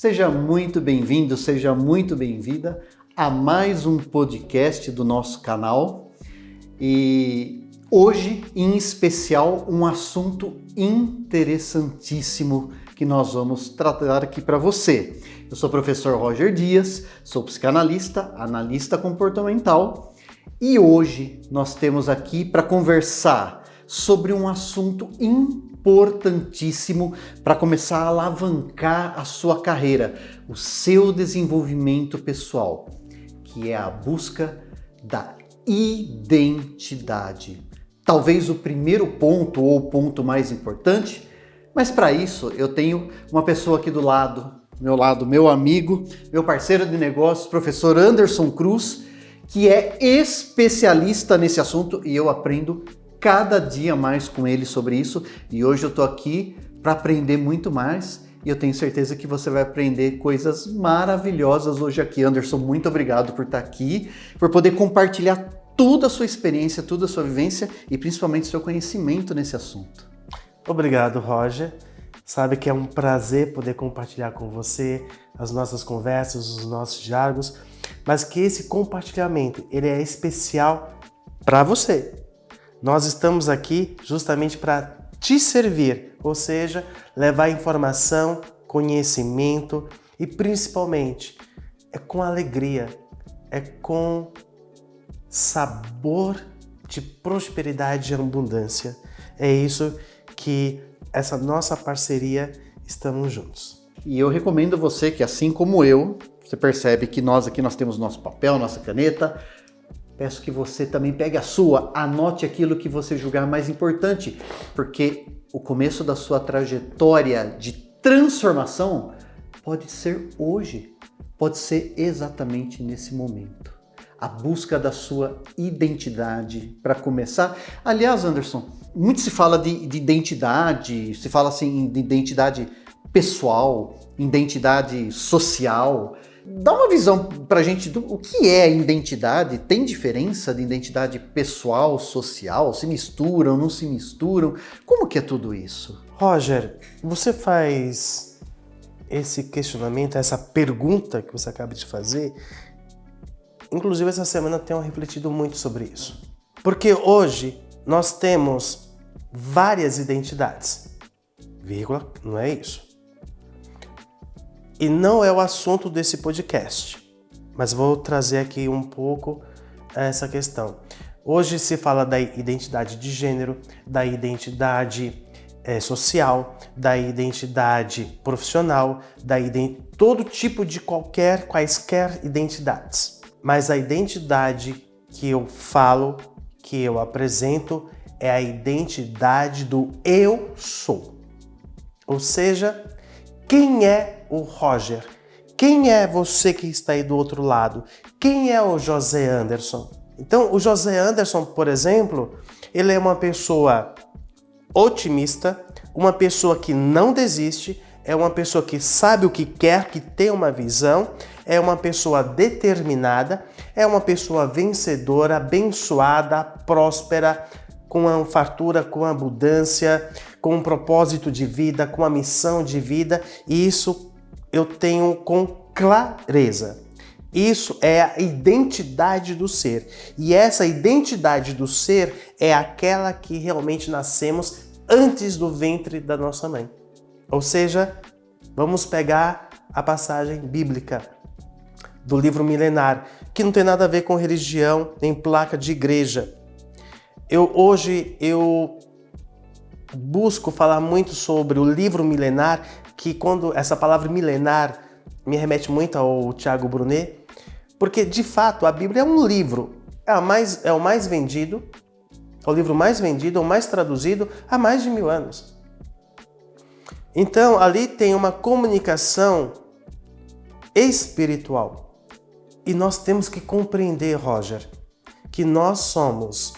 Seja muito bem-vindo, seja muito bem-vinda a mais um podcast do nosso canal. E hoje, em especial, um assunto interessantíssimo que nós vamos tratar aqui para você. Eu sou o professor Roger Dias, sou psicanalista, analista comportamental e hoje nós temos aqui para conversar sobre um assunto importantíssimo para começar a alavancar a sua carreira, o seu desenvolvimento pessoal, que é a busca da identidade. Talvez o primeiro ponto ou o ponto mais importante, mas para isso eu tenho uma pessoa aqui do lado, meu amigo, meu parceiro de negócios, professor Anderson Cruz, que é especialista nesse assunto e eu aprendo cada dia mais com ele sobre isso. E hoje eu tô aqui para aprender muito mais e eu tenho certeza que você vai aprender coisas maravilhosas hoje aqui. Anderson, muito obrigado por estar aqui, por poder compartilhar toda a sua experiência, toda a sua vivência e principalmente seu conhecimento nesse assunto. Obrigado, Roger. Sabe que é um prazer poder compartilhar com você as nossas conversas, os nossos diálogos, mas que esse compartilhamento ele é especial para você. Nós estamos aqui justamente para te servir, ou seja, levar informação, conhecimento e principalmente é com alegria, é com sabor de prosperidade e abundância. É isso que essa nossa parceria estamos juntos. E eu recomendo você que, assim como eu, você percebe que nós aqui temos nosso papel, nossa caneta. Peço que você também pegue a sua, anote aquilo que você julgar mais importante, porque o começo da sua trajetória de transformação pode ser hoje, pode ser exatamente nesse momento. A busca da sua identidade para começar. Aliás, Anderson, muito se fala de identidade, se fala assim de identidade pessoal, identidade social. Dá uma visão pra gente do o que é identidade. Tem diferença de identidade pessoal, social? Se misturam, não se misturam? Como que é tudo isso? Roger, você faz esse questionamento, essa pergunta que você acaba de fazer. Inclusive essa semana eu tenho refletido muito sobre isso. Porque hoje nós temos várias identidades. Vírgula, não é isso. E não é o assunto desse podcast, mas vou trazer aqui um pouco essa questão. Hoje se fala da identidade de gênero, da identidade social, da identidade profissional, todo tipo de quaisquer identidades. Mas a identidade que eu falo, que eu apresento, é a identidade do eu sou. Ou seja, quem é o Roger? Quem é você que está aí do outro lado? Quem é o José Anderson? Então, o José Anderson, por exemplo, ele é uma pessoa otimista, uma pessoa que não desiste, é uma pessoa que sabe o que quer, que tem uma visão, é uma pessoa determinada, é uma pessoa vencedora, abençoada, próspera, com a fartura, com a abundância, com um propósito de vida, com a missão de vida, e isso eu tenho com clareza. Isso é a identidade do ser. E essa identidade do ser é aquela que realmente nascemos antes do ventre da nossa mãe. Ou seja, vamos pegar a passagem bíblica do livro milenar, que não tem nada a ver com religião, nem placa de igreja. Hoje eu busco falar muito sobre o livro milenar, que quando essa palavra milenar me remete muito ao Tiago Brunet, porque de fato a Bíblia é um livro, é o mais vendido, é o livro mais vendido, o mais traduzido há mais de 1000 anos. Então ali tem uma comunicação espiritual e nós temos que compreender, Roger, que nós somos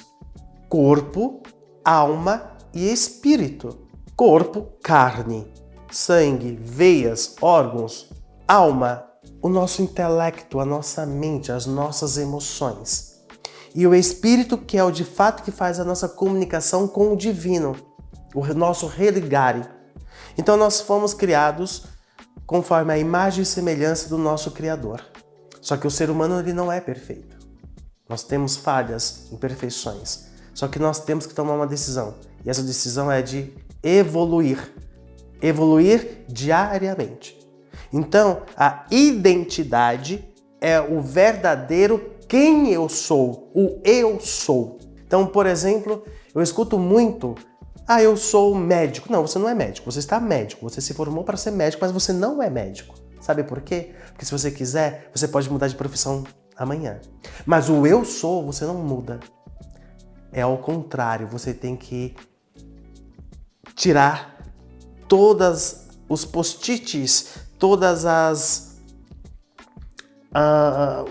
corpo, alma e espírito. Corpo, carne, sangue, veias, órgãos, alma, o nosso intelecto, a nossa mente, as nossas emoções. E o espírito, que é o de fato que faz a nossa comunicação com o divino, o nosso religare. Então nós fomos criados conforme a imagem e semelhança do nosso Criador. Só que o ser humano ele não é perfeito. Nós temos falhas, imperfeições. Só que nós temos que tomar uma decisão. E essa decisão é de evoluir. Evoluir diariamente. Então, a identidade é o verdadeiro quem eu sou, o eu sou. Então, por exemplo, eu escuto muito, eu sou médico. Não, você não é médico, você está médico. Você se formou para ser médico, mas você não é médico. Sabe por quê? Porque se você quiser, você pode mudar de profissão amanhã. Mas o eu sou, você não muda. É ao contrário, você tem que tirar todos os post-its,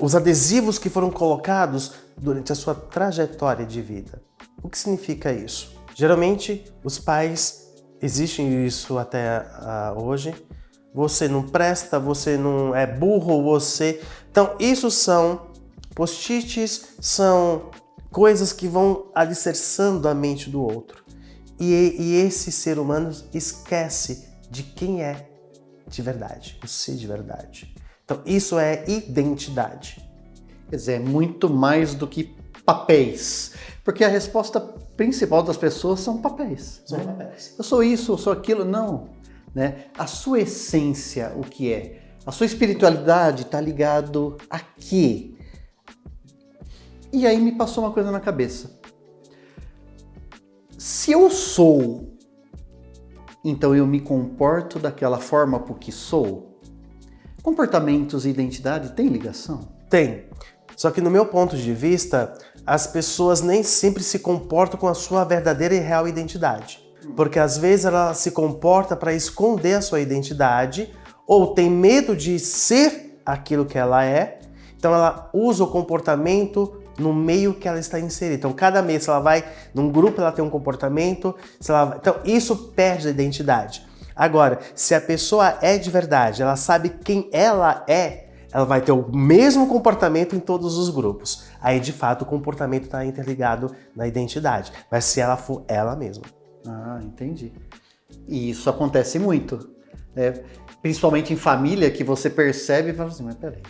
os adesivos que foram colocados durante a sua trajetória de vida. O que significa isso? Geralmente, os pais, existe isso até hoje, você não presta, você não é burro, você... Então, isso são post-its, são coisas que vão alicerçando a mente do outro. E esse ser humano esquece de quem é de verdade, o ser de verdade. Então, isso é identidade. Quer dizer, é muito mais do que papéis. Porque a resposta principal das pessoas são papéis. São né? papéis. Eu sou isso, eu sou aquilo. Não. Né? A sua essência, o que é? A sua espiritualidade está ligado a quê? E aí me passou uma coisa na cabeça. Se eu sou, então eu me comporto daquela forma porque sou? Comportamentos e identidade têm ligação? Tem. Só que no meu ponto de vista, as pessoas nem sempre se comportam com a sua verdadeira e real identidade. Porque às vezes ela se comporta para esconder a sua identidade ou tem medo de ser aquilo que ela é. Então ela usa o comportamento no meio que ela está inserida. Então cada mês se ela vai num grupo, ela tem um comportamento. Então isso perde a identidade. Agora, se a pessoa é de verdade, ela sabe quem ela vai ter o mesmo comportamento em todos os grupos. Aí, de fato, o comportamento está interligado na identidade. Mas se ela for ela mesma. Ah, entendi. E isso acontece muito. Principalmente em família, que você percebe e fala assim, mas peraí,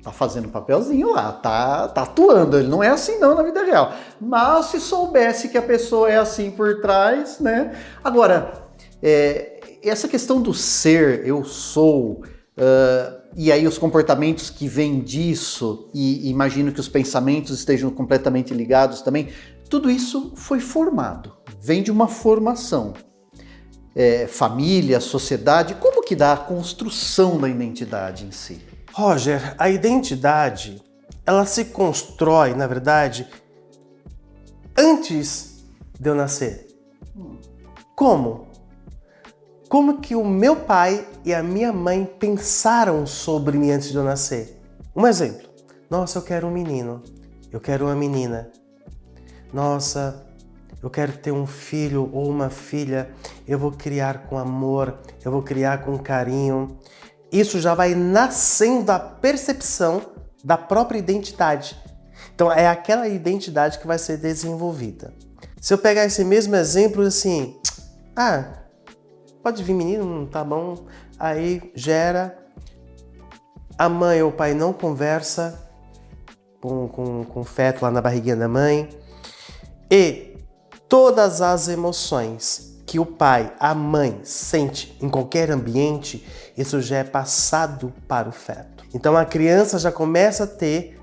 tá fazendo papelzinho lá, tá atuando. Ele não é assim não na vida real. Mas se soubesse que a pessoa é assim por trás, né? Agora, essa questão do ser, eu sou... e aí os comportamentos que vêm disso, e imagino que os pensamentos estejam completamente ligados também, tudo isso foi formado, vem de uma formação. Família, sociedade, como que dá a construção da identidade em si? Roger, a identidade, ela se constrói, na verdade, antes de eu nascer. Como? Como que o meu pai e a minha mãe pensaram sobre mim antes de eu nascer? Um exemplo. Nossa, eu quero um menino. Eu quero uma menina. Nossa, eu quero ter um filho ou uma filha. Eu vou criar com amor. Eu vou criar com carinho. Isso já vai nascendo a percepção da própria identidade. Então, é aquela identidade que vai ser desenvolvida. Se eu pegar esse mesmo exemplo assim... pode vir menino, tá bom. Aí gera, a mãe ou o pai não conversa com o feto lá na barriguinha da mãe. E todas as emoções que o pai, a mãe sente em qualquer ambiente, isso já é passado para o feto. Então a criança já começa a ter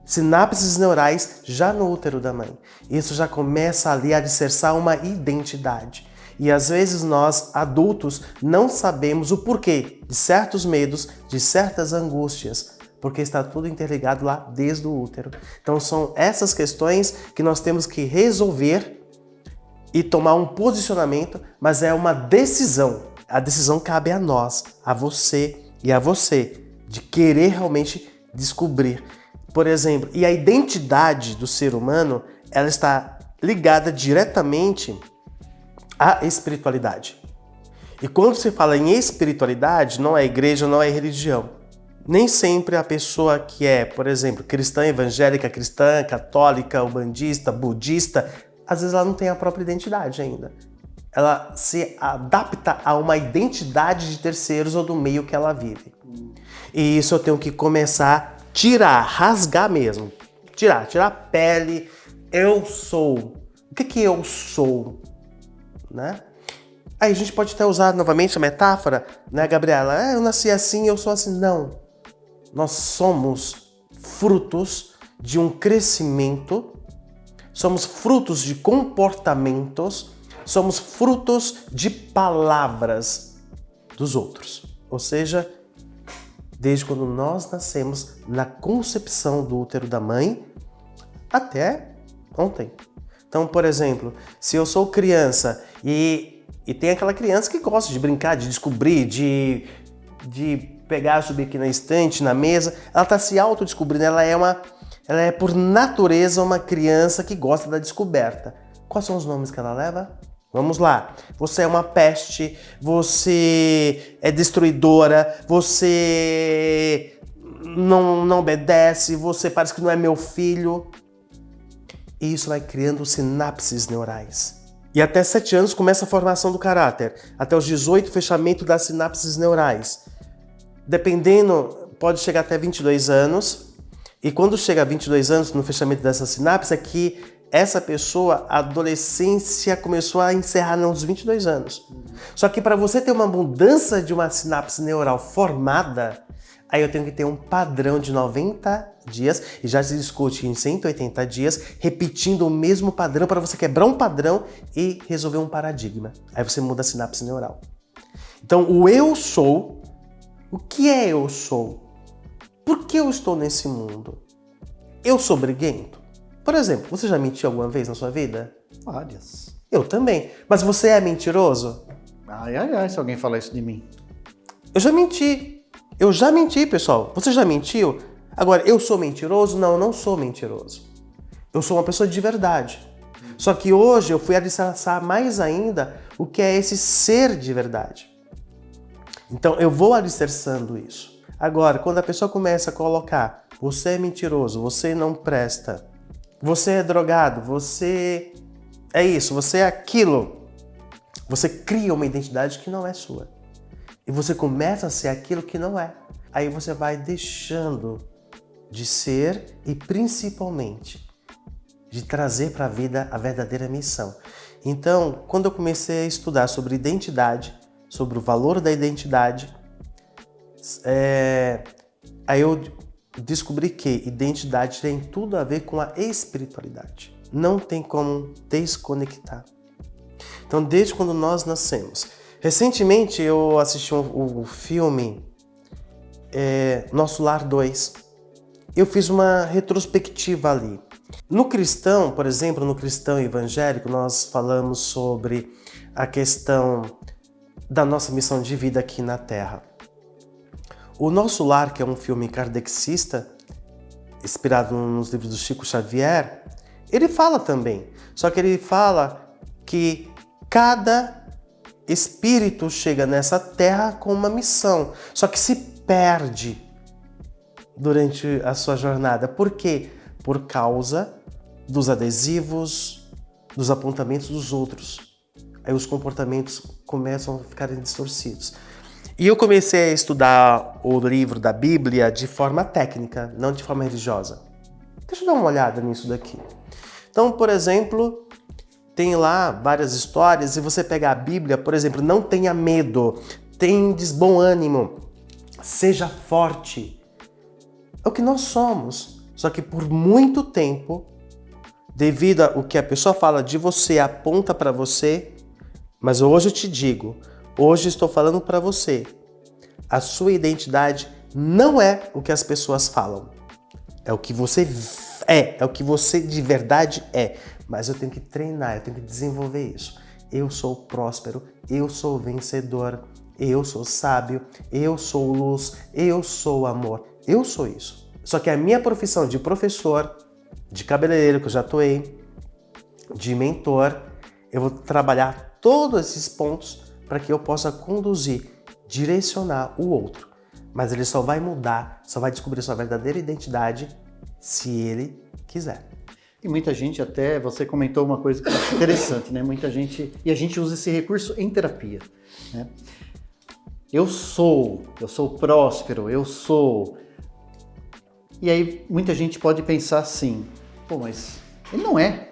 sinapses neurais já no útero da mãe. Isso já começa ali a alicerçar uma identidade. E às vezes nós, adultos, não sabemos o porquê de certos medos, de certas angústias, porque está tudo interligado lá desde o útero. Então são essas questões que nós temos que resolver e tomar um posicionamento, mas é uma decisão. A decisão cabe a nós, a você e a você, de querer realmente descobrir. Por exemplo, e a identidade do ser humano, ela está ligada diretamente à espiritualidade. E quando se fala em espiritualidade, não é igreja, não é religião. Nem sempre a pessoa que é, por exemplo, cristã evangélica, cristã católica, umbandista, budista, às vezes ela não tem a própria identidade ainda. ela se adapta a uma identidade de terceiros ou do meio que ela vive. E isso eu tenho que começar a tirar, rasgar mesmo. Tirar a pele. Eu sou. O que eu sou? Né? Aí a gente pode até usar novamente a metáfora, né, Gabriela? Eu nasci assim, eu sou assim. Não. Nós somos frutos de um crescimento, somos frutos de comportamentos, somos frutos de palavras dos outros. Ou seja, desde quando nós nascemos, na concepção do útero da mãe, até ontem. Então, por exemplo, se eu sou criança e tem aquela criança que gosta de brincar, de descobrir, de pegar, subir aqui na estante, na mesa, ela está se autodescobrindo, ela é por natureza uma criança que gosta da descoberta. Quais são os nomes que ela leva? Vamos lá. Você é uma peste, você é destruidora, você não obedece, você parece que não é meu filho. E isso vai criando sinapses neurais. E até 7 anos começa a formação do caráter. Até os 18, fechamento das sinapses neurais. Dependendo, pode chegar até 22 anos. E quando chega a 22 anos, no fechamento dessa sinapse, é que essa pessoa, a adolescência começou a encerrar nos 22 anos. Só que para você ter uma mudança de uma sinapse neural formada, aí eu tenho que ter um padrão de 90 dias, e já se discute em 180 dias, repetindo o mesmo padrão para você quebrar um padrão e resolver um paradigma. Aí você muda a sinapse neural. Então, o eu sou, o que é eu sou? Por que eu estou nesse mundo? Eu sou briguento? Por exemplo, você já mentiu alguma vez na sua vida? Várias. Eu também. Mas você é mentiroso? Ai, se alguém falar isso de mim. Eu já menti, pessoal. Você já mentiu? Agora, eu sou mentiroso? Não, eu não sou mentiroso. Eu sou uma pessoa de verdade. Só que hoje eu fui alicerçar mais ainda o que é esse ser de verdade. Então, eu vou alicerçando isso. Agora, quando a pessoa começa a colocar você é mentiroso, você não presta, você é drogado, você é isso, você é aquilo, você cria uma identidade que não é sua. E você começa a ser aquilo que não é. Aí você vai deixando de ser e principalmente de trazer para a vida a verdadeira missão. Então, quando eu comecei a estudar sobre identidade, sobre o valor da identidade, aí eu descobri que identidade tem tudo a ver com a espiritualidade. Não tem como desconectar. Então, desde quando nós nascemos. Recentemente eu assisti o filme Nosso Lar 2. Eu fiz uma retrospectiva ali. No cristão, por exemplo, no cristão evangélico, nós falamos sobre a questão da nossa missão de vida aqui na Terra. O Nosso Lar, que é um filme kardecista, inspirado nos livros do Chico Xavier, ele fala também. Só que ele fala que cada espírito chega nessa terra com uma missão, só que se perde durante a sua jornada. Por quê? Por causa dos adesivos, dos apontamentos dos outros. Aí os comportamentos começam a ficarem distorcidos. E eu comecei a estudar o livro da Bíblia de forma técnica, não de forma religiosa. Deixa eu dar uma olhada nisso daqui. Então, por exemplo, tem lá várias histórias e você pega a Bíblia, por exemplo, não tenha medo, tendes bom ânimo, seja forte. É o que nós somos. Só que por muito tempo, devido ao que a pessoa fala de você, aponta para você, mas hoje eu te digo, hoje estou falando para você, a sua identidade não é o que as pessoas falam. É o que você é o que você de verdade é. Mas eu tenho que treinar, eu tenho que desenvolver isso. Eu sou próspero, eu sou vencedor, eu sou sábio, eu sou luz, eu sou amor. Eu sou isso. Só que a minha profissão de professor, de cabeleireiro, que eu já atuei, de mentor, eu vou trabalhar todos esses pontos para que eu possa conduzir, direcionar o outro. Mas ele só vai mudar, só vai descobrir sua verdadeira identidade se ele quiser. E muita gente até, você comentou uma coisa que é interessante, né? Muita gente, e a gente usa esse recurso em terapia, né? Eu sou próspero, eu sou... E aí muita gente pode pensar assim, pô, mas ele não é.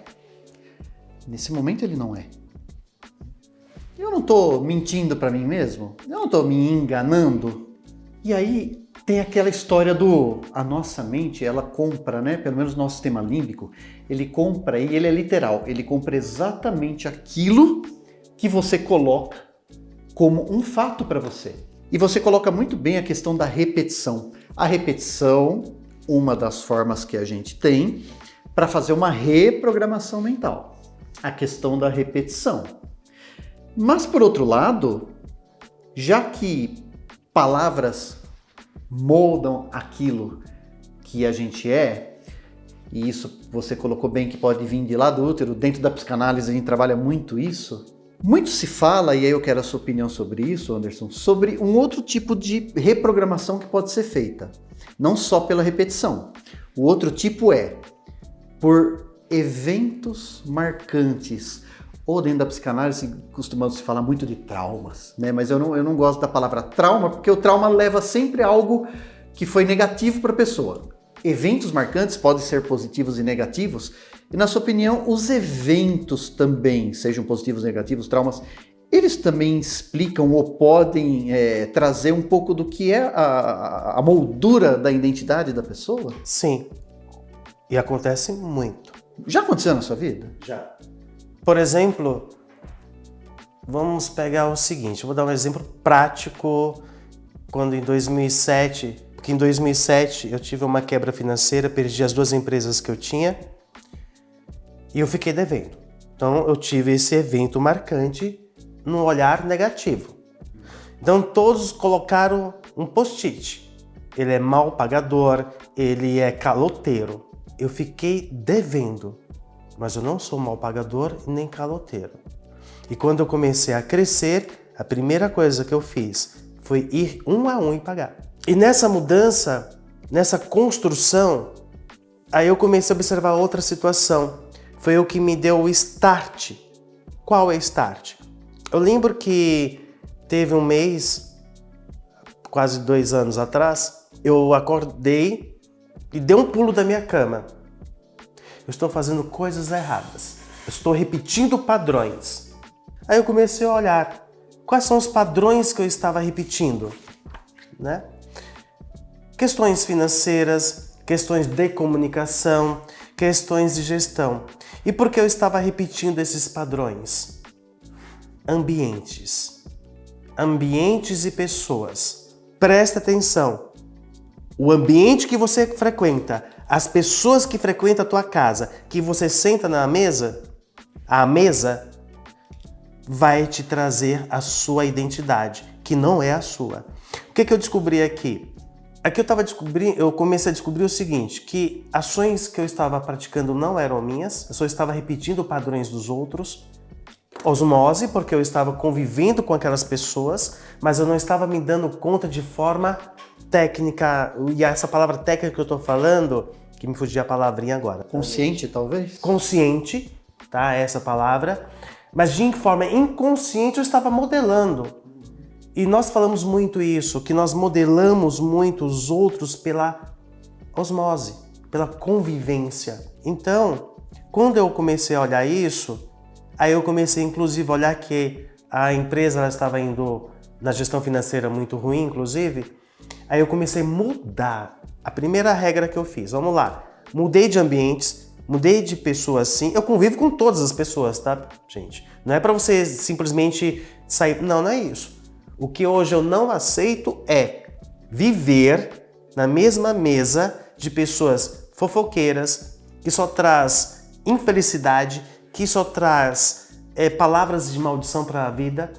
Nesse momento ele não é. Eu não estou mentindo para mim mesmo? Eu não estou me enganando? E aí tem aquela história a nossa mente, ela compra, né? Pelo menos o nosso sistema límbico, ele compra, e ele é literal, ele compra exatamente aquilo que você coloca como um fato para você. E você coloca muito bem a questão da repetição. A repetição, uma das formas que a gente tem para fazer uma reprogramação mental. A questão da repetição. Mas, por outro lado, já que palavras moldam aquilo que a gente é, e isso você colocou bem que pode vir de lá do útero, dentro da psicanálise a gente trabalha muito isso, muito se fala, e aí eu quero a sua opinião sobre isso, Anderson, sobre um outro tipo de reprogramação que pode ser feita, não só pela repetição. O outro tipo é por eventos marcantes, ou dentro da psicanálise costumamos falar muito de traumas, né? Mas eu não gosto da palavra trauma, porque o trauma leva sempre a algo que foi negativo para a pessoa. Eventos marcantes podem ser positivos e negativos, e na sua opinião, os eventos também, sejam positivos ou negativos, traumas, eles também explicam ou podem trazer um pouco do que é a moldura da identidade da pessoa? Sim, e acontece muito. Já aconteceu na sua vida? Já. Por exemplo, vamos pegar o seguinte, eu vou dar um exemplo prático, quando em 2007, porque em 2007 eu tive uma quebra financeira, perdi as 2 empresas que eu tinha e eu fiquei devendo. Então eu tive esse evento marcante no olhar negativo. Então todos colocaram um post-it. Ele é mal pagador, ele é caloteiro. Eu fiquei devendo. Mas eu não sou mal pagador nem caloteiro. E quando eu comecei a crescer, a primeira coisa que eu fiz foi ir um a um e pagar. E nessa mudança, nessa construção, aí eu comecei a observar outra situação. Foi o que me deu o start. Qual é o start? Eu lembro que teve um mês, quase 2 anos atrás, eu acordei e dei um pulo da minha cama. Eu estou fazendo coisas erradas. Eu estou repetindo padrões. Aí eu comecei a olhar quais são os padrões que eu estava repetindo, né? Questões financeiras, questões de comunicação, questões de gestão. E por que eu estava repetindo esses padrões? Ambientes. Ambientes e pessoas. Presta atenção. O ambiente que você frequenta, as pessoas que frequentam a tua casa, que você senta na mesa, a mesa vai te trazer a sua identidade, que não é a sua. O que eu descobri aqui? Aqui eu comecei a descobrir o seguinte, que ações que eu estava praticando não eram minhas, eu só estava repetindo padrões dos outros. Osmose, porque eu estava convivendo com aquelas pessoas, mas eu não estava me dando conta de forma técnica, e essa palavra técnica que eu estou falando, que me fugiu a palavrinha agora. Consciente, talvez? Consciente, tá? Essa palavra. Mas de forma inconsciente eu estava modelando. E nós falamos muito isso, que nós modelamos muito os outros pela osmose, pela convivência. Então, quando eu comecei a olhar isso, aí eu comecei inclusive a olhar que a empresa ela estava indo na gestão financeira muito ruim, inclusive. Aí eu comecei a mudar. A primeira regra que eu fiz, vamos lá, mudei de ambientes, mudei de pessoas sim. Eu convivo com todas as pessoas, tá, gente? Não é para você simplesmente sair, não é isso. O que hoje eu não aceito é viver na mesma mesa de pessoas fofoqueiras, que só traz infelicidade, que só traz palavras de maldição para a vida.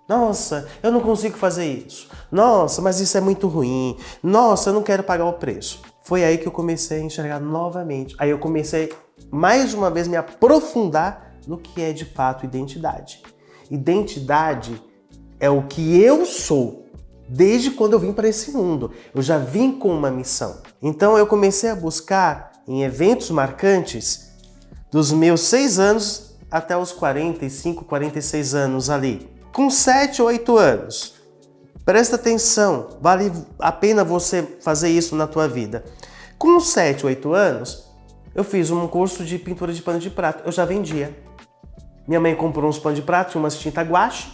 Nossa, eu não consigo fazer isso. Nossa, mas isso é muito ruim. Nossa, eu não quero pagar o preço. Foi aí que eu comecei a enxergar novamente. Aí eu comecei, mais uma vez, me aprofundar no que é de fato identidade. Identidade é o que eu sou desde quando eu vim para esse mundo. Eu já vim com uma missão. Então eu comecei a buscar em eventos marcantes Dos meus 6 anos até os 45, 46 anos ali. Com 7, 8 anos, presta atenção, vale a pena você fazer isso na tua vida. Com 7, 8 anos, eu fiz um curso de pintura de pano de prato, eu já vendia. Minha mãe comprou uns panos de prato, tinha umas tinta guache,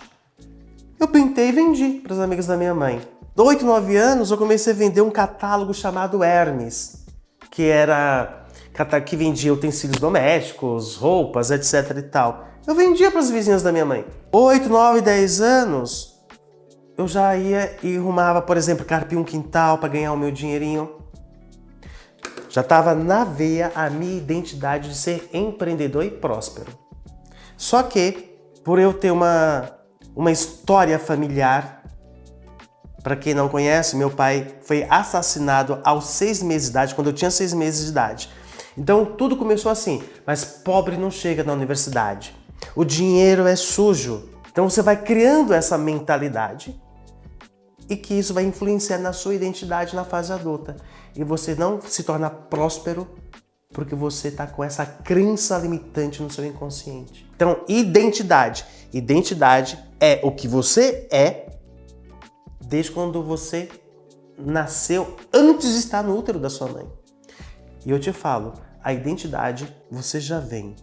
eu pintei e vendi para os amigos da minha mãe. 8, 9 anos, eu comecei a vender um catálogo chamado Hermes, que vendia utensílios domésticos, roupas, etc e tal. Eu vendia para as vizinhas da minha mãe. 8, 9, 10 anos, eu já ia e arrumava, por exemplo, carpir um quintal para ganhar o meu dinheirinho. Já estava na veia a minha identidade de ser empreendedor e próspero. Só que, por eu ter uma história familiar, para quem não conhece, meu pai foi assassinado aos 6 meses de idade, quando eu tinha 6 meses de idade. Então tudo começou assim, mas pobre não chega na universidade. O dinheiro é sujo. Então você vai criando essa mentalidade e que isso vai influenciar na sua identidade na fase adulta. E você não se torna próspero porque você está com essa crença limitante no seu inconsciente. Então, identidade. Identidade é o que você é desde quando você nasceu, antes de estar no útero da sua mãe. E eu te falo, a identidade você já vem.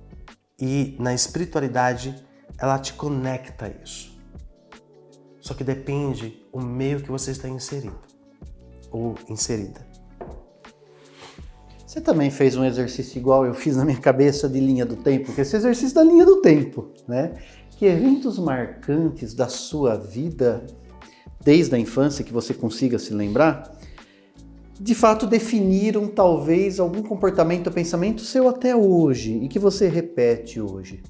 E na espiritualidade, ela te conecta a isso. Só que depende o meio que você está inserido ou inserida. Você também fez um exercício igual eu fiz na minha cabeça de linha do tempo, que é esse exercício da linha do tempo, né? Que eventos marcantes da sua vida, desde a infância, que você consiga se lembrar, de fato definiram talvez algum comportamento ou pensamento seu até hoje e que você repete hoje.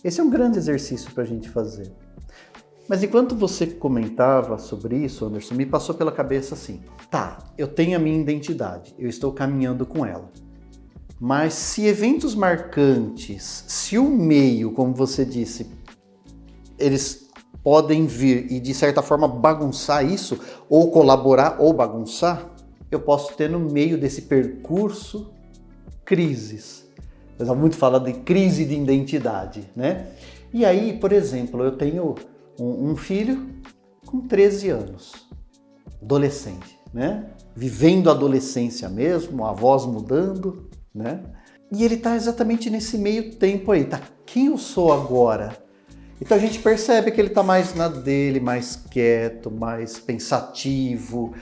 Esse é um grande exercício para a gente fazer. Mas enquanto você comentava sobre isso, Anderson, me passou pela cabeça assim, tá, eu tenho a minha identidade, eu estou caminhando com ela. Mas se eventos marcantes, se o meio, como você disse, eles podem vir e de certa forma bagunçar isso, ou colaborar ou bagunçar, eu posso ter no meio desse percurso crises. Eu já muito falo de crise de identidade, né? E aí, por exemplo, eu tenho um filho com 13 anos, adolescente, né? Vivendo a adolescência mesmo, a voz mudando, né? E ele está exatamente nesse meio tempo aí, tá? Quem eu sou agora? Então a gente percebe que ele está mais na dele, mais quieto, mais pensativo,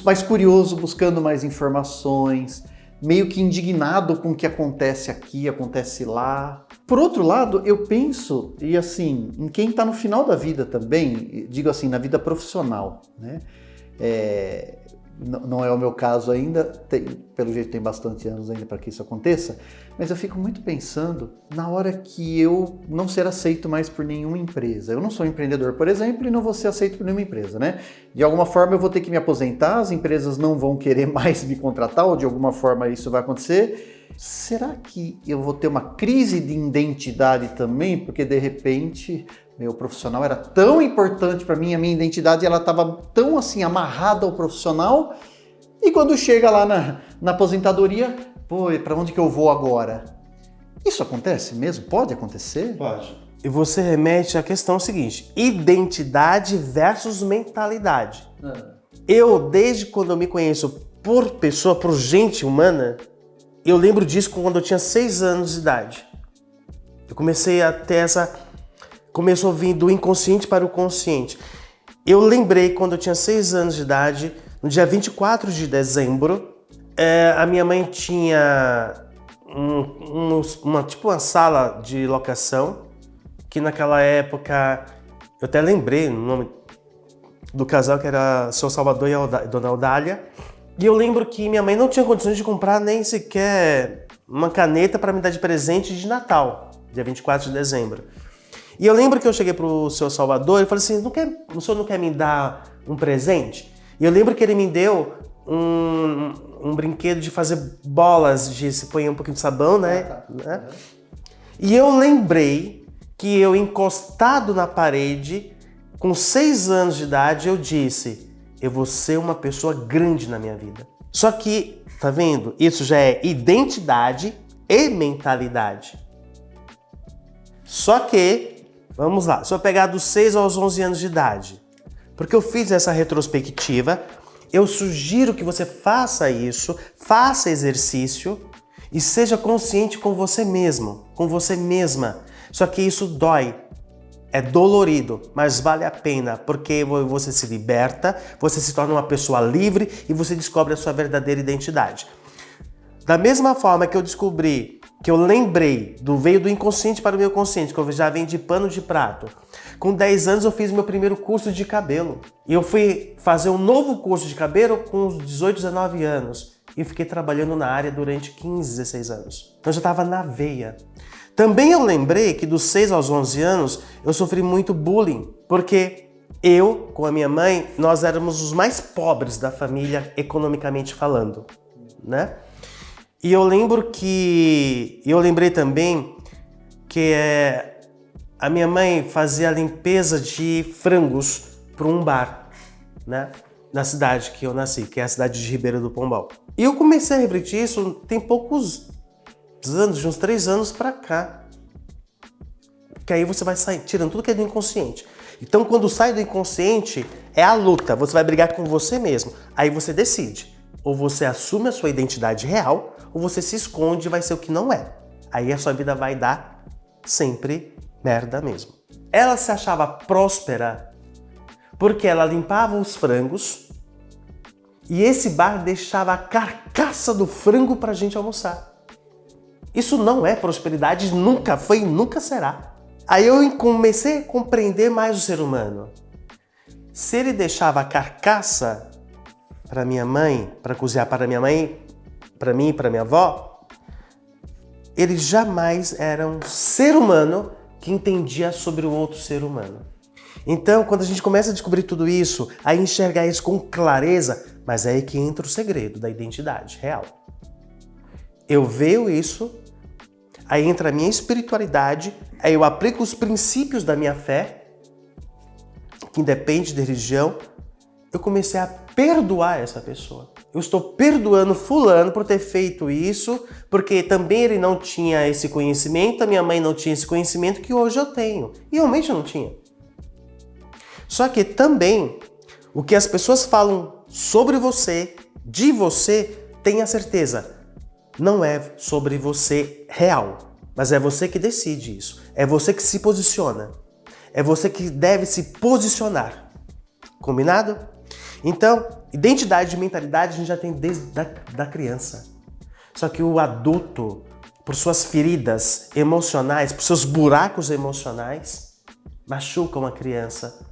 mais curioso, buscando mais informações, meio que indignado com o que acontece aqui, acontece lá. Por outro lado, eu penso, e assim, em quem está no final da vida também, digo assim, na vida profissional, né? Não é o meu caso ainda, pelo jeito tem bastante anos ainda para que isso aconteça, mas eu fico muito pensando na hora que eu não ser aceito mais por nenhuma empresa. Eu não sou empreendedor, por exemplo, e não vou ser aceito por nenhuma empresa, né? De alguma forma eu vou ter que me aposentar, as empresas não vão querer mais me contratar, ou de alguma forma isso vai acontecer. Será que eu vou ter uma crise de identidade também? Porque de repente meu profissional era tão importante para mim, a minha identidade ela estava tão assim amarrada ao profissional, e quando chega lá na aposentadoria, pô, para onde que eu vou agora? Isso acontece mesmo? Pode acontecer? Pode. E você remete à questão seguinte, identidade versus mentalidade. Eu, desde quando eu me conheço por pessoa, por gente humana, eu lembro disso quando eu tinha 6 anos de idade. Eu comecei a ter começou a vir do inconsciente para o consciente. Eu lembrei quando eu tinha 6 anos de idade, no dia 24 de dezembro, a minha mãe tinha uma sala de locação, que naquela época, eu até lembrei o nome do casal, que era Seu Salvador e Dona Audália. E eu lembro que minha mãe não tinha condições de comprar nem sequer uma caneta para me dar de presente de Natal, dia 24 de dezembro. E eu lembro que eu cheguei pro Seu Salvador e falei assim, o senhor não quer me dar um presente? E eu lembro que ele me deu um brinquedo de fazer bolas, de se põe um pouquinho de sabão, né? E eu lembrei que eu, encostado na parede, com 6 anos de idade, eu disse, eu vou ser uma pessoa grande na minha vida. Só que, tá vendo? Isso já é identidade e mentalidade. Só que, vamos lá, se eu pegar dos 6 aos 11 anos de idade, porque eu fiz essa retrospectiva, eu sugiro que você faça isso, faça exercício e seja consciente com você mesmo, com você mesma. Só que isso dói, é dolorido, mas vale a pena, porque você se liberta, você se torna uma pessoa livre e você descobre a sua verdadeira identidade. Da mesma forma que eu descobri, que eu lembrei, veio do inconsciente para o meu consciente, que eu já venho de pano de prato. Com 10 anos eu fiz meu primeiro curso de cabelo. E eu fui fazer um novo curso de cabelo com uns 18, 19 anos. E fiquei trabalhando na área durante 15, 16 anos. Então eu já estava na veia. Também eu lembrei que dos 6 aos 11 anos eu sofri muito bullying, porque eu, com a minha mãe, nós éramos os mais pobres da família, economicamente falando, né? E eu lembrei também que a minha mãe fazia a limpeza de frangos para um bar, né? Na cidade que eu nasci, que é a cidade de Ribeira do Pombal. E eu comecei a refletir isso tem poucos anos, de uns 3 anos para cá. Que aí você vai sair tirando tudo que é do inconsciente. Então quando sai do inconsciente, é a luta, você vai brigar com você mesmo. Aí você decide, ou você assume a sua identidade real, ou você se esconde e vai ser o que não é. Aí a sua vida vai dar sempre merda mesmo. Ela se achava próspera porque ela limpava os frangos e esse bar deixava a carcaça do frango pra gente almoçar. Isso não é prosperidade, nunca foi e nunca será. Aí eu comecei a compreender mais o ser humano. Se ele deixava a carcaça para minha mãe, para cozinhar para minha mãe, para mim e para minha avó, ele jamais era um ser humano que entendia sobre o outro ser humano. Então, quando a gente começa a descobrir tudo isso, a enxergar isso com clareza, mas é aí que entra o segredo da identidade real. Eu vejo isso, aí entra a minha espiritualidade, aí eu aplico os princípios da minha fé, que independe da religião, eu comecei a perdoar essa pessoa. Eu estou perdoando fulano por ter feito isso, porque também ele não tinha esse conhecimento, a minha mãe não tinha esse conhecimento que hoje eu tenho. E realmente eu não tinha. Só que também, o que as pessoas falam sobre você, de você, tenha certeza, não é sobre você real, mas é você que decide isso. É você que se posiciona. É você que deve se posicionar. Combinado? Então, identidade e mentalidade a gente já tem desde da criança. Só que o adulto, por suas feridas emocionais, por seus buracos emocionais, machuca uma criança,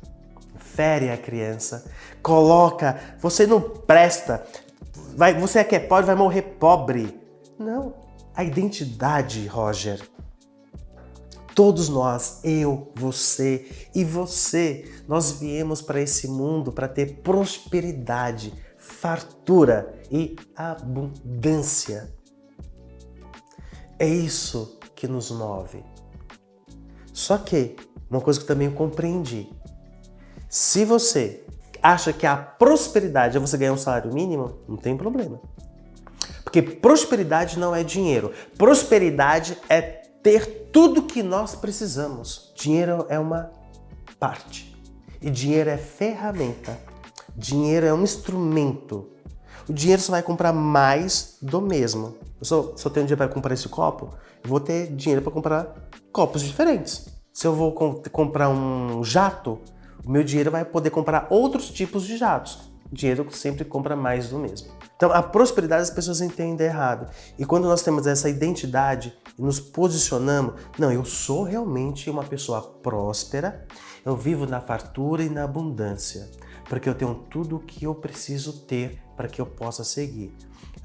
fere a criança, coloca, você não presta, você é que é pobre, vai morrer pobre. Não, a identidade, Roger, todos nós, eu, você e você, nós viemos para esse mundo para ter prosperidade, fartura e abundância. É isso que nos move. Só que, uma coisa que também eu compreendi, se você acha que a prosperidade é você ganhar um salário mínimo, não tem problema. Porque prosperidade não é dinheiro. Prosperidade é ter tudo que nós precisamos. Dinheiro é uma parte. E dinheiro é ferramenta. Dinheiro é um instrumento. O dinheiro só vai comprar mais do mesmo. Se eu tenho dinheiro para comprar esse copo, eu vou ter dinheiro para comprar copos diferentes. Se eu vou comprar um jato, o meu dinheiro vai poder comprar outros tipos de jatos. O dinheiro sempre compra mais do mesmo. Então, a prosperidade as pessoas entendem errado. E quando nós temos essa identidade e nos posicionamos, não, eu sou realmente uma pessoa próspera, eu vivo na fartura e na abundância, porque eu tenho tudo o que eu preciso ter para que eu possa seguir.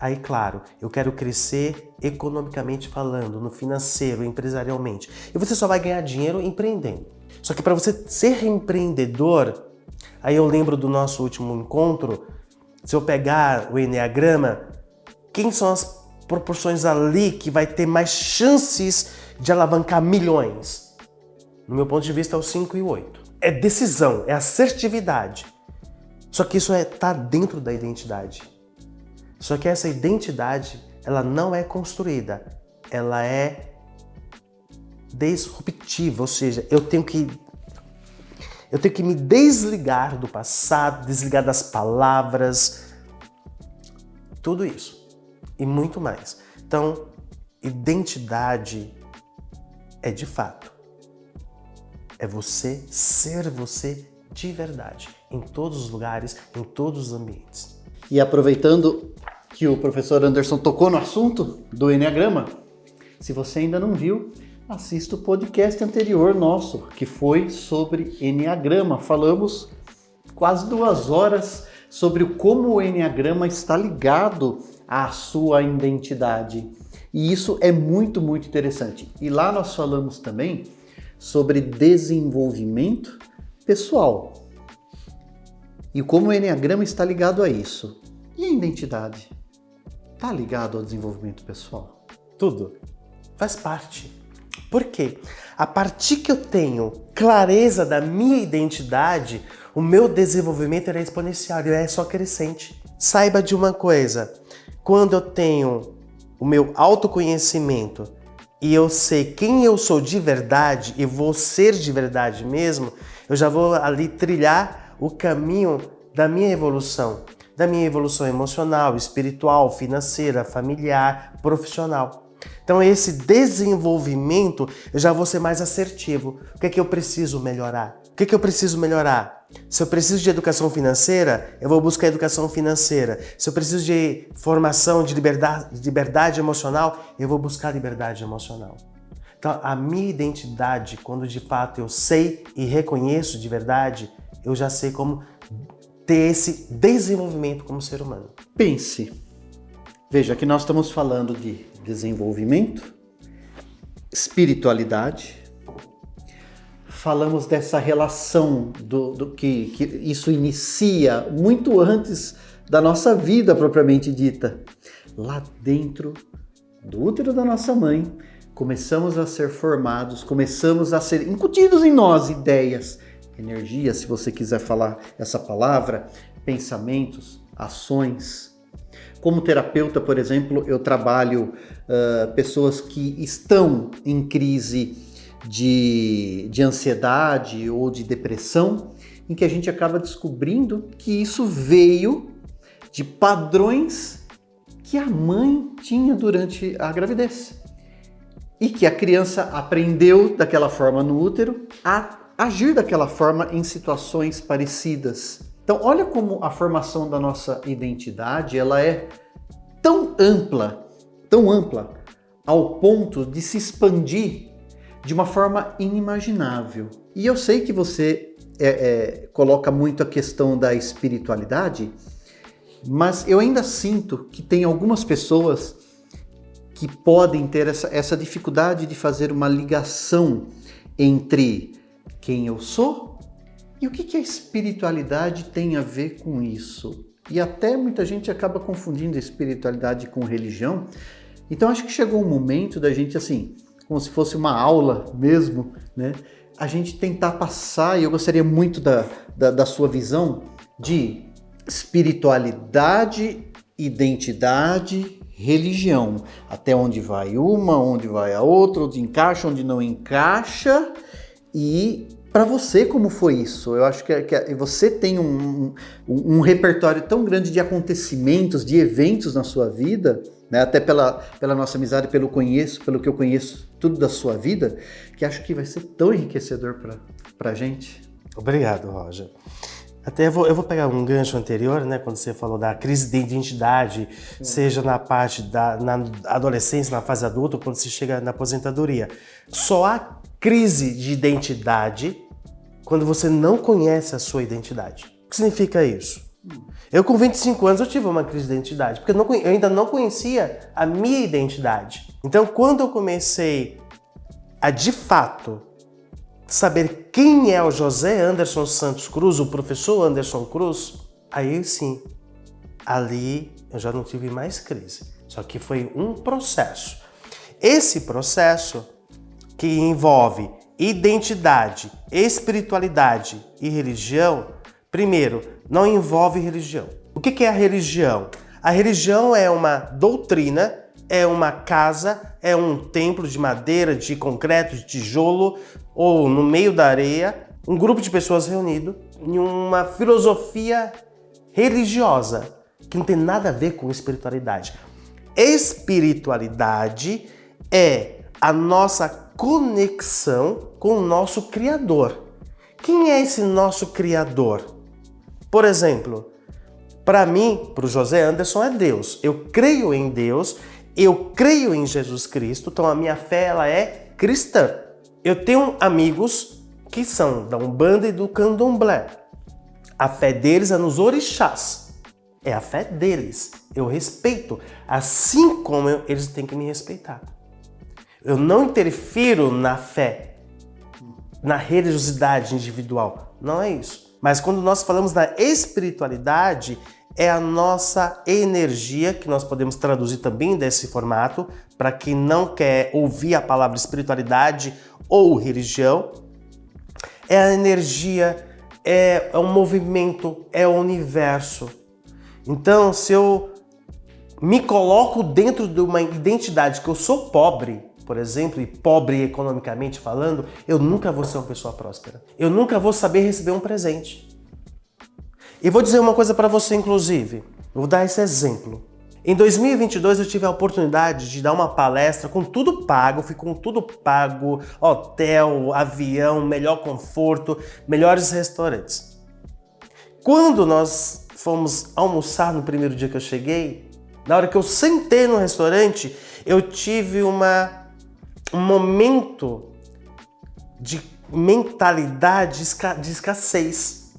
Aí, claro, eu quero crescer economicamente falando, no financeiro, empresarialmente. E você só vai ganhar dinheiro empreendendo. Só que para você ser empreendedor, aí eu lembro do nosso último encontro, se eu pegar o Enneagrama, quem são as proporções ali que vai ter mais chances de alavancar milhões? No meu ponto de vista é o 5 e o 8. É decisão, é assertividade. Só que isso tá dentro da identidade. Só que essa identidade, ela não é construída. ela é disruptiva, ou seja, eu tenho que me desligar do passado, desligar das palavras, tudo isso e muito mais. Então, identidade é de fato, é você ser você de verdade, em todos os lugares, em todos os ambientes. E aproveitando que o professor Anderson tocou no assunto do Enneagrama, se você ainda não viu, assista o podcast anterior nosso, que foi sobre Enneagrama. Falamos quase 2 horas sobre como o Enneagrama está ligado à sua identidade. E isso é muito, muito interessante. E lá nós falamos também sobre desenvolvimento pessoal. E como o Enneagrama está ligado a isso. E a identidade? Está ligado ao desenvolvimento pessoal? Tudo faz parte. Por quê? A partir que eu tenho clareza da minha identidade, o meu desenvolvimento é exponencial, é só crescente. Saiba de uma coisa, quando eu tenho o meu autoconhecimento e eu sei quem eu sou de verdade e vou ser de verdade mesmo, eu já vou ali trilhar o caminho da minha evolução emocional, espiritual, financeira, familiar, profissional. Então esse desenvolvimento, eu já vou ser mais assertivo. O que é que eu preciso melhorar? O que é que eu preciso melhorar? Se eu preciso de educação financeira, eu vou buscar educação financeira. Se eu preciso de formação, de liberdade emocional, eu vou buscar liberdade emocional. Então a minha identidade, quando de fato eu sei e reconheço de verdade, eu já sei como ter esse desenvolvimento como ser humano. Pense. Veja, aqui nós estamos falando de desenvolvimento, espiritualidade. Falamos dessa relação do que isso inicia muito antes da nossa vida propriamente dita. Lá dentro do útero da nossa mãe, começamos a ser formados, começamos a ser incutidos em nós ideias, energia, se você quiser falar essa palavra, pensamentos, ações. Como terapeuta, por exemplo, eu trabalho pessoas que estão em crise de ansiedade ou de depressão, em que a gente acaba descobrindo que isso veio de padrões que a mãe tinha durante a gravidez. E que a criança aprendeu daquela forma no útero a agir daquela forma em situações parecidas. Então, olha como a formação da nossa identidade, ela é tão ampla, ao ponto de se expandir de uma forma inimaginável. E eu sei que você coloca muito a questão da espiritualidade, mas eu ainda sinto que tem algumas pessoas que podem ter essa dificuldade de fazer uma ligação entre quem eu sou e o que a espiritualidade tem a ver com isso. E até muita gente acaba confundindo espiritualidade com religião. Então acho que chegou um momento da gente, assim, como se fosse uma aula mesmo, né? A gente tentar passar, e eu gostaria muito da sua visão, de espiritualidade, identidade, religião. Até onde vai uma, onde vai a outra, onde encaixa, onde não encaixa. E para você, como foi isso? Eu acho que você tem um repertório tão grande de acontecimentos, de eventos na sua vida, né? Até pela nossa amizade, pelo que eu conheço tudo da sua vida, que acho que vai ser tão enriquecedor para a gente. Obrigado, Roger. Até eu vou pegar um gancho anterior, né, quando você falou da crise de identidade, seja na parte na adolescência, na fase adulta, ou quando se chega na aposentadoria. Só há crise de identidade quando você não conhece a sua identidade. O que significa isso? Eu com 25 anos eu tive uma crise de identidade, porque eu ainda não conhecia a minha identidade. Então quando eu comecei a de fato saber quem é o José Anderson Santos Cruz, o professor Anderson Cruz, aí sim, ali eu já não tive mais crise. Só que foi um processo. Esse processo que envolve identidade, espiritualidade e religião, primeiro, não envolve religião. O que é a religião? A religião é uma doutrina, é uma casa, é um templo de madeira, de concreto, de tijolo, ou no meio da areia, um grupo de pessoas reunido em uma filosofia religiosa que não tem nada a ver com espiritualidade. Espiritualidade é a nossa conexão com o nosso Criador. Quem é esse nosso Criador? Por exemplo, para mim, para o José Anderson, é Deus. Eu creio em Deus, eu creio em Jesus Cristo, então a minha fé ela é cristã. Eu tenho amigos que são da Umbanda e do Candomblé. A fé deles é nos orixás. É a fé deles. Eu respeito, assim como eles têm que me respeitar. Eu não interfiro na fé, na religiosidade individual. Não é isso. Mas quando nós falamos da espiritualidade, é a nossa energia, que nós podemos traduzir também desse formato, para quem não quer ouvir a palavra espiritualidade ou religião. É a energia, é um movimento, é o universo. Então, se eu me coloco dentro de uma identidade que eu sou pobre, por exemplo, e pobre economicamente falando, eu nunca vou ser uma pessoa próspera. Eu nunca vou saber receber um presente. E vou dizer uma coisa para você, inclusive. Vou dar esse exemplo. Em 2022 eu tive a oportunidade de dar uma palestra com tudo pago, fui com tudo pago, hotel, avião, melhor conforto, melhores restaurantes. Quando nós fomos almoçar no primeiro dia que eu cheguei, na hora que eu sentei no restaurante, eu tive um momento de mentalidade de escassez.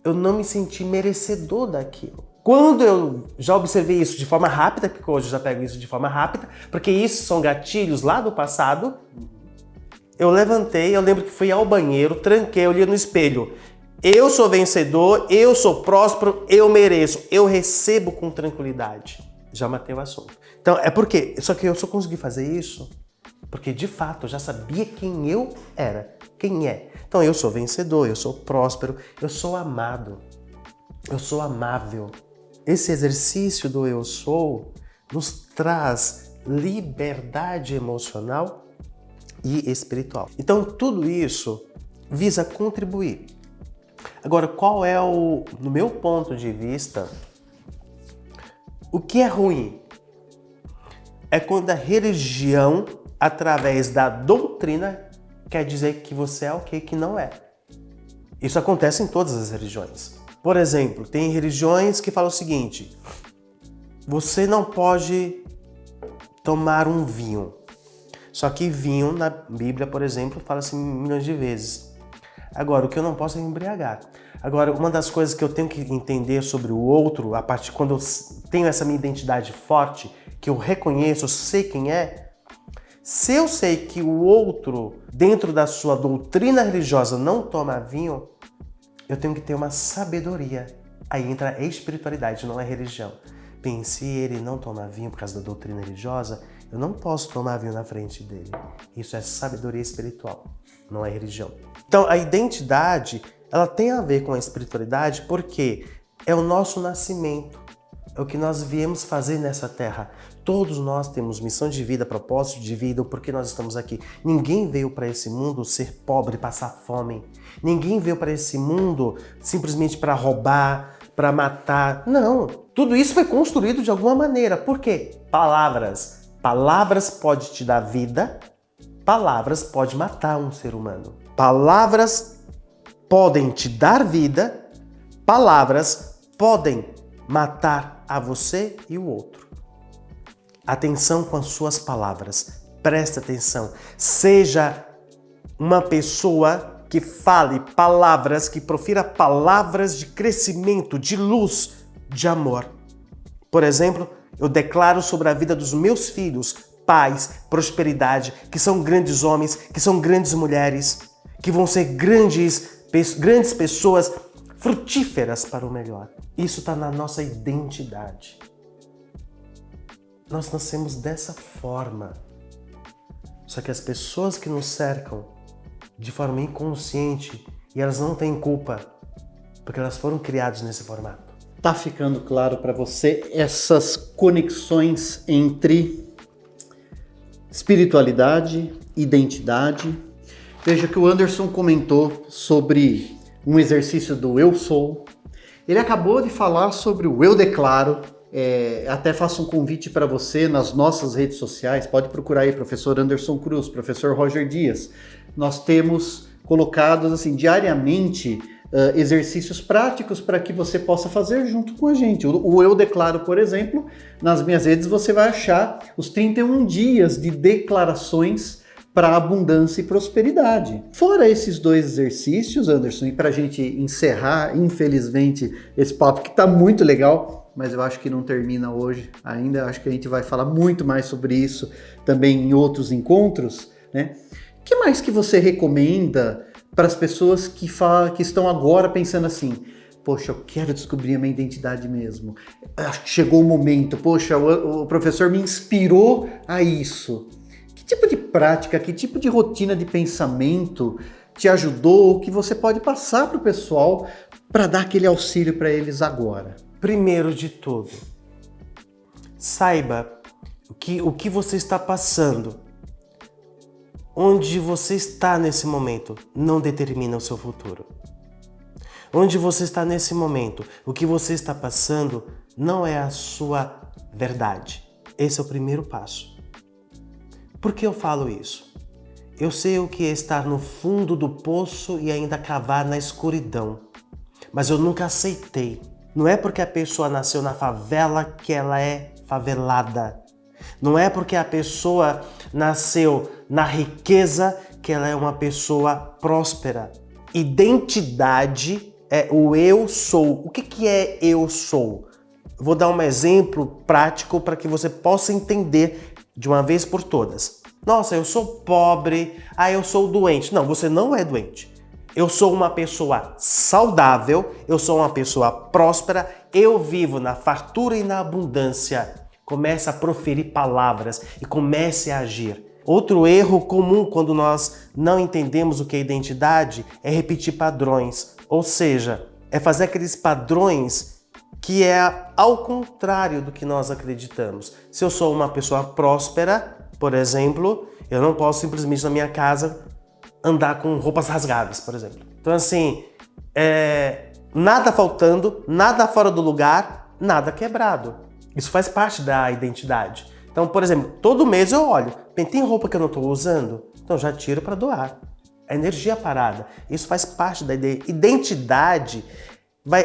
Eu não me senti merecedor daquilo. Quando eu já observei isso de forma rápida, porque hoje eu já pego isso de forma rápida, porque isso são gatilhos lá do passado, eu levantei, eu lembro que fui ao banheiro, tranquei, olhei no espelho. Eu sou vencedor, eu sou próspero, eu mereço, eu recebo com tranquilidade. Já matei o assunto. Então, é porque, só que eu só consegui fazer isso porque, de fato, eu já sabia quem eu era, quem é. Então, eu sou vencedor, eu sou próspero, eu sou amado, eu sou amável. Esse exercício do eu sou nos traz liberdade emocional e espiritual. Então, tudo isso visa contribuir. Agora, qual é no meu ponto de vista, o que é ruim? É quando a religião, através da doutrina, quer dizer que você é o que não é. Isso acontece em todas as religiões. Por exemplo, tem religiões que falam o seguinte: você não pode tomar um vinho. Só que vinho, na Bíblia, por exemplo, fala assim milhões de vezes. Agora, o que eu não posso é me embriagar. Agora, uma das coisas que eu tenho que entender sobre o outro, a partir quando eu tenho essa minha identidade forte, que eu reconheço, eu sei quem é, se eu sei que o outro, dentro da sua doutrina religiosa, não toma vinho, eu tenho que ter uma sabedoria. Aí entra a espiritualidade, não é religião. Bem, se ele não toma vinho por causa da doutrina religiosa, eu não posso tomar vinho na frente dele. Isso é sabedoria espiritual, não é religião. Então, a identidade, ela tem a ver com a espiritualidade porque é o nosso nascimento, é o que nós viemos fazer nessa terra. Todos nós temos missão de vida, propósito de vida, o porquê nós estamos aqui. Ninguém veio para esse mundo ser pobre, passar fome. Ninguém veio para esse mundo simplesmente para roubar, para matar. Não, tudo isso foi construído de alguma maneira. Por quê? Palavras. Palavras podem te dar vida, palavras podem matar um ser humano. Palavras podem te dar vida, palavras podem matar a você e o outro. Atenção com as suas palavras, presta atenção. Seja uma pessoa que fale palavras, que profira palavras de crescimento, de luz, de amor. Por exemplo, eu declaro sobre a vida dos meus filhos paz, prosperidade, que são grandes homens, que são grandes mulheres, que vão ser grandes pessoas frutíferas para o melhor. Isso está na nossa identidade. Nós nascemos dessa forma. Só que as pessoas que nos cercam de forma inconsciente, e elas não têm culpa, porque elas foram criadas nesse formato. Tá ficando claro para você essas conexões entre espiritualidade, identidade? Veja que o Anderson comentou sobre um exercício do eu sou. Ele acabou de falar sobre o eu declaro. Até faço um convite para você nas nossas redes sociais. Pode procurar aí professor Anderson Cruz, professor Roger Dias. Nós temos colocados assim diariamente exercícios práticos para que você possa fazer junto com a gente. O Eu Declaro, por exemplo, nas minhas redes você vai achar os 31 dias de declarações para abundância e prosperidade. Fora esses dois exercícios, Anderson, e para a gente encerrar, infelizmente, esse papo que está muito legal, mas eu acho que não termina hoje ainda, acho que a gente vai falar muito mais sobre isso também em outros encontros, né? O que mais que você recomenda para as pessoas que estão agora pensando assim, poxa, eu quero descobrir a minha identidade mesmo, acho que chegou o momento, poxa, o professor me inspirou a isso. Que tipo de prática, que tipo de rotina de pensamento te ajudou, que você pode passar para o pessoal para dar aquele auxílio para eles agora? Primeiro de tudo, saiba o que você está passando. Onde você está nesse momento não determina o seu futuro. Onde você está nesse momento, o que você está passando não é a sua verdade. Esse é o primeiro passo. Por que eu falo isso? Eu sei o que é estar no fundo do poço e ainda cavar na escuridão. Mas eu nunca aceitei. Não é porque a pessoa nasceu na favela que ela é favelada. Não é porque a pessoa nasceu na riqueza que ela é uma pessoa próspera. Identidade é o eu sou. O que é eu sou? Vou dar um exemplo prático para que você possa entender de uma vez por todas. Nossa, eu sou pobre, eu sou doente. Não, você não é doente. Eu sou uma pessoa saudável, eu sou uma pessoa próspera, eu vivo na fartura e na abundância. Comece a proferir palavras e comece a agir. Outro erro comum quando nós não entendemos o que é identidade é repetir padrões. Ou seja, é fazer aqueles padrões que é ao contrário do que nós acreditamos. Se eu sou uma pessoa próspera, por exemplo, eu não posso simplesmente na minha casa andar com roupas rasgadas, por exemplo. Então assim, nada faltando, nada fora do lugar, nada quebrado. Isso faz parte da identidade. Então, por exemplo, todo mês eu olho, tem roupa que eu não estou usando? Então já tiro para doar. A energia parada. Isso faz parte da identidade.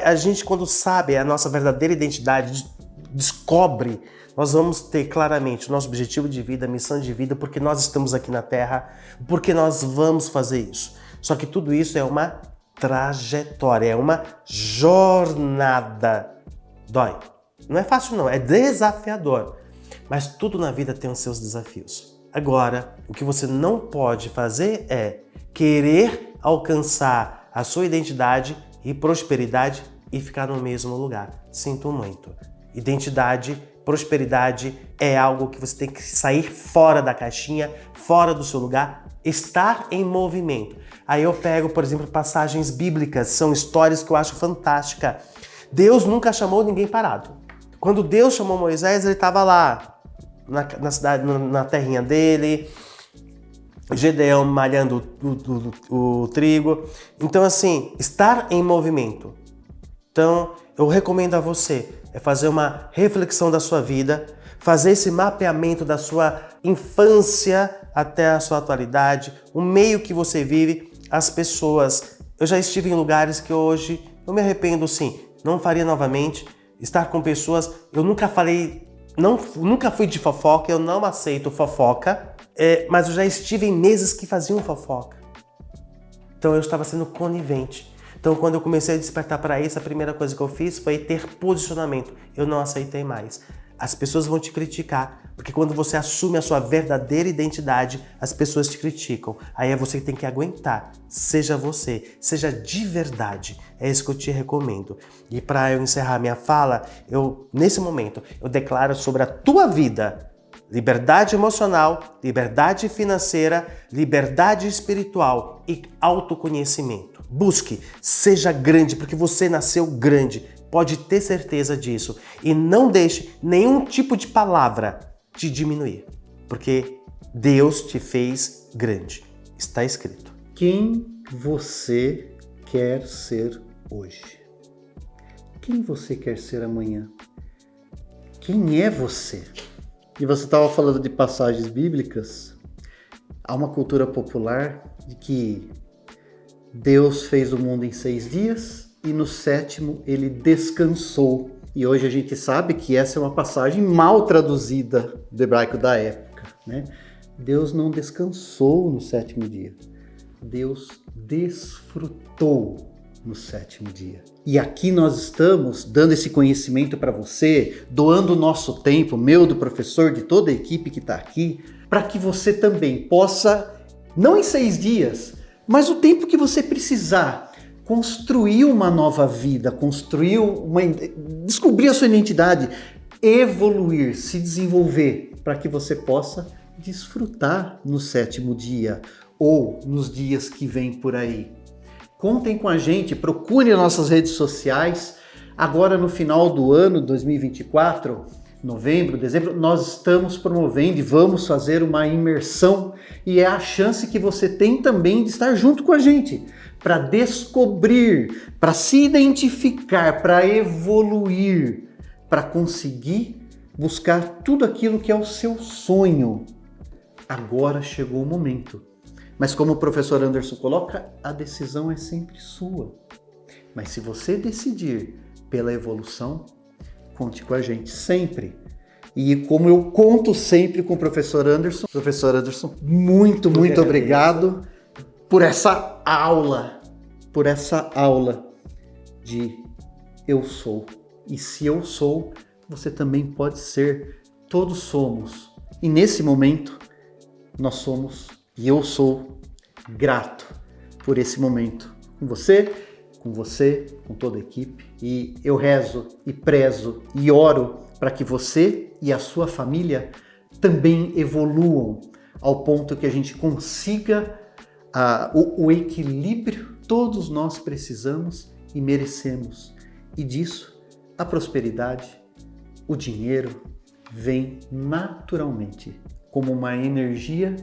A gente, quando sabe a nossa verdadeira identidade, descobre, nós vamos ter claramente o nosso objetivo de vida, a missão de vida, porque nós estamos aqui na Terra, porque nós vamos fazer isso. Só que tudo isso é uma trajetória, é uma jornada. Dói. Não é fácil não, é desafiador. Mas tudo na vida tem os seus desafios. Agora, o que você não pode fazer é querer alcançar a sua identidade e prosperidade e ficar no mesmo lugar. Sinto muito. Identidade, prosperidade é algo que você tem que sair fora da caixinha, fora do seu lugar, estar em movimento. Aí eu pego, por exemplo, passagens bíblicas, são histórias que eu acho fantásticas. Deus nunca chamou ninguém parado. Quando Deus chamou Moisés, ele estava lá na cidade, na terrinha dele, Gedeão malhando o trigo. Então assim, estar em movimento. Então eu recomendo a você fazer uma reflexão da sua vida, fazer esse mapeamento da sua infância até a sua atualidade, o meio que você vive, as pessoas. Eu já estive em lugares que hoje eu me arrependo sim, não faria novamente. Estar com pessoas, eu nunca fui de fofoca, eu não aceito fofoca, mas eu já estive em mesas que faziam fofoca. Então eu estava sendo conivente. Então quando eu comecei a despertar para isso, a primeira coisa que eu fiz foi ter posicionamento. Eu não aceitei mais. As pessoas vão te criticar, porque quando você assume a sua verdadeira identidade, as pessoas te criticam. Aí é você que tem que aguentar. Seja você, seja de verdade. É isso que eu te recomendo. E para eu encerrar minha fala, nesse momento, eu declaro sobre a tua vida liberdade emocional, liberdade financeira, liberdade espiritual e autoconhecimento. Busque, seja grande, porque você nasceu grande. Pode ter certeza disso. E não deixe nenhum tipo de palavra te diminuir. Porque Deus te fez grande. Está escrito. Quem você quer ser hoje? Quem você quer ser amanhã? Quem é você? E você estava falando de passagens bíblicas. Há uma cultura popular de que Deus fez o mundo em 6 dias e no 7º ele descansou. E hoje a gente sabe que essa é uma passagem mal traduzida do hebraico da época, né? Deus não descansou no 7º dia. Deus desfrutou no 7º dia. E aqui nós estamos dando esse conhecimento para você, doando o nosso tempo, meu, do professor, de toda a equipe que está aqui, para que você também possa, não em 6 dias, mas o tempo que você precisar, construir uma nova vida, descobrir a sua identidade, evoluir, se desenvolver, para que você possa desfrutar no 7º dia ou nos dias que vêm por aí. Contem com a gente, procurem nossas redes sociais. Agora no final do ano 2024, novembro, dezembro, nós estamos promovendo e vamos fazer uma imersão e é a chance que você tem também de estar junto com a gente para descobrir, para se identificar, para evoluir, para conseguir buscar tudo aquilo que é o seu sonho. Agora chegou o momento. Mas como o professor Anderson coloca, a decisão é sempre sua. Mas se você decidir pela evolução, conte com a gente sempre. E como eu conto sempre com o professor Anderson, muito obrigado por essa aula de eu sou. E se eu sou, você também pode ser. Todos somos. E nesse momento, nós somos, e eu sou grato por esse momento com você, com toda a equipe. E eu rezo e prezo e oro para que você e a sua família também evoluam ao ponto que a gente consiga o equilíbrio. Todos nós precisamos e merecemos. E disso, a prosperidade, o dinheiro vem naturalmente como uma energia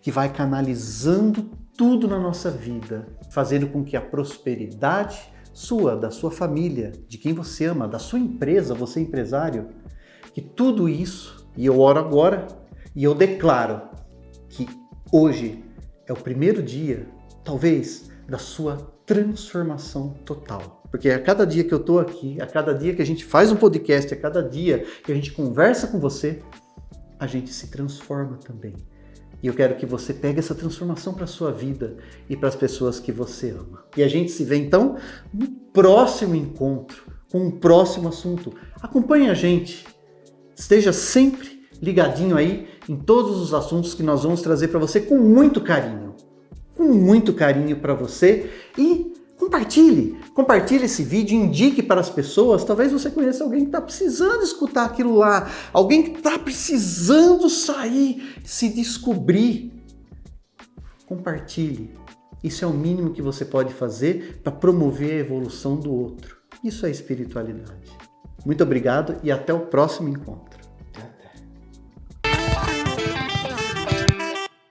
que vai canalizando tudo na nossa vida, fazendo com que a prosperidade sua, da sua família, de quem você ama, da sua empresa, você empresário, que tudo isso, e eu oro agora, e eu declaro que hoje é o primeiro dia, talvez, da sua transformação total. Porque a cada dia que eu estou aqui, a cada dia que a gente faz um podcast, a cada dia que a gente conversa com você, a gente se transforma também. E eu quero que você pegue essa transformação para a sua vida e para as pessoas que você ama. E a gente se vê então no próximo encontro, com um próximo assunto. Acompanhe a gente. Esteja sempre ligadinho aí em todos os assuntos que nós vamos trazer para você com muito carinho. Com muito carinho para você. E compartilhe esse vídeo, indique para as pessoas. Talvez você conheça alguém que está precisando escutar aquilo lá, alguém que está precisando sair, se descobrir. Compartilhe. Isso é o mínimo que você pode fazer para promover a evolução do outro. Isso é espiritualidade. Muito obrigado e até o próximo encontro.